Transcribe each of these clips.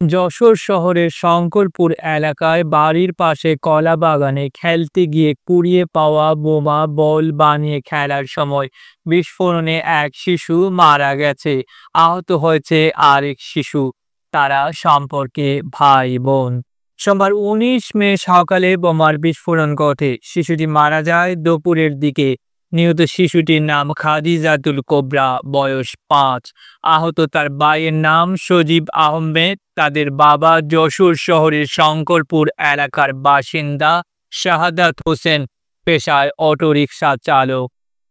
যশোর শহরের শঙ্করপুর এলাকায় বাড়ির পাশে কলা বাগানে খেলতে গিয়ে কুড়িয়ে পাওয়া বোমা বল বানিয়ে খেলার সময় বিস্ফোরণে এক শিশু মারা গেছে। আহত হয়েছে আরেক শিশু। তারা সম্পর্কে ভাই বোন। সোমবার ১৯ মে সকালে বোমার বিস্ফোরণ ঘটে। শিশুটি মারা যায় দুপুরের দিকে। নিহত শিশুটির নাম খাদিজাতুল কোবরা, বয়স ৫। আহত তার ভাইয়ের নাম সজীব আহমেদ। তাদের বাবা যশোর শহরের শঙ্করপুর এলাকার বাসিন্দা শাহাদাত হোসেন, পেশায় অটোরিকশা চালক।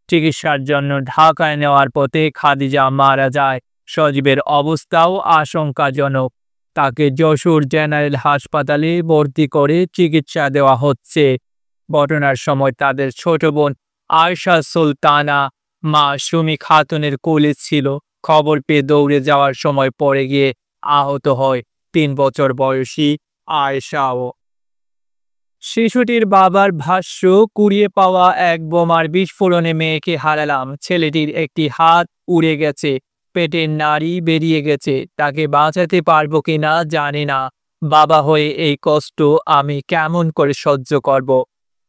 চিকিৎসার জন্য ঢাকায় নেওয়ার পথে খাদিজা মারা যায়। সজীবের অবস্থাও আশঙ্কাজনক। তাকে যশোর জেনারেল হাসপাতালে ভর্তি করে চিকিৎসা দেওয়া হচ্ছে। ঘটনার সময় তাদের ছোট বোন আয়শা সুলতানা মা সুমি খাতুনের কোলে ছিল। খবর পেয়ে দৌড়ে যাওয়ার সময় পড়ে গিয়ে আহত হয় ৩ বছর বয়সী আয়েশাও। শিশুটির বাবার ভাষ্য, কুড়িয়ে পাওয়া এক বোমার বিস্ফোরণে মেয়েকে হারালাম। ছেলেটির একটি হাত উড়ে গেছে, পেটের নাড়ি বেরিয়ে গেছে। তাকে বাঁচাতে পারবো কিনা জানি না। বাবা হয়ে এই কষ্ট আমি কেমন করে সহ্য করব।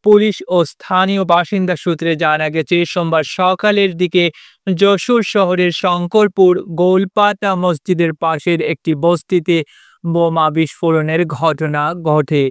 পুলিশ ও স্থানীয় বাসিন্দা সূত্রে জানা গেছে, সোমবার সকালের দিকে যশোর শহরের শঙ্করপুর গোলপাতা মসজিদের পাশের একটি বস্তিতে বোমা বিস্ফোরণের ঘটনা ঘটে।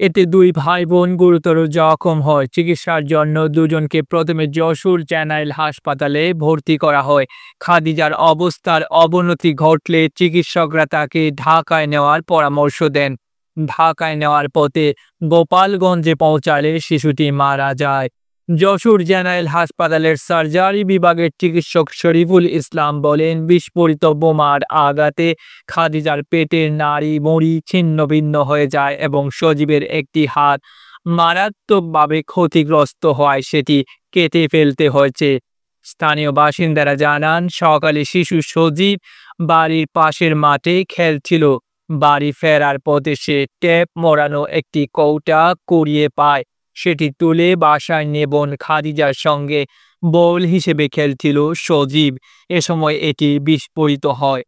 এতে ২ ভাই বোন গুরুতর জখম হয়। চিকিৎসার জন্য দুজনকে প্রথমে যশোর জেনারেল হাসপাতালে ভর্তি করা হয়। খাদিজার অবস্থার অবনতি ঘটলে চিকিৎসকরা তাকে ঢাকায় নেওয়ার পরামর্শ দেন। ঢাকায় নেওয়ার পথে গোপালগঞ্জে পৌঁছালে শিশুটি মারা যায়। যশোর জেনারেল হাসপাতালের সার্জারি বিভাগের চিকিৎসক শরীফুল ইসলাম বলেন, বিস্ফোরিত বোমার আঘাতে খাদিজার পেটের নাড়ি ভুঁড়ি ছিন্ন ভিন্ন হয়ে যায় এবং সজীবের একটি হাত মারাত্মকভাবে ক্ষতিগ্রস্ত হয়, সেটি কেটে ফেলতে হয়েছে। স্থানীয় বাসিন্দারা জানান, সকালে শিশু সজীব বাড়ির পাশের মাঠে খেলছিল। বাড়ি ফেরার পথে সে টেপ মোড়ানো একটি কৌটা কুড়িয়ে পায়। সেটি তুলে বাসায় নিয়ে বোন খাদিজার সঙ্গে বল হিসেবে খেলছিল সজীব। এ সময় এটি বিস্ফোরিত হয়।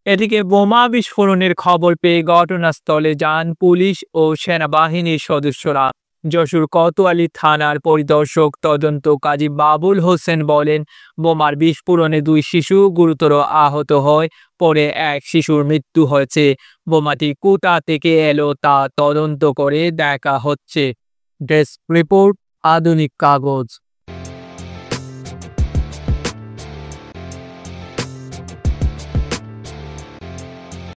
এদিকে বোমা বিস্ফোরণের খবর পেয়ে ঘটনাস্থলে যান পুলিশ ও সেনাবাহিনীর সদস্যরা। যশোর কোতোয়ালি থানার পরিদর্শক তদন্তকারী বাবুল হোসেন বলেন, বোমার বিস্ফোরণে ২ শিশু গুরুতর আহত হয়। পরে এক শিশুর মৃত্যু হয়েছে। বোমাটি কোথা থেকে এলো তা তদন্ত করে দেখা হচ্ছে। ডেস্ক রিপোর্ট, আধুনিক কাগজ।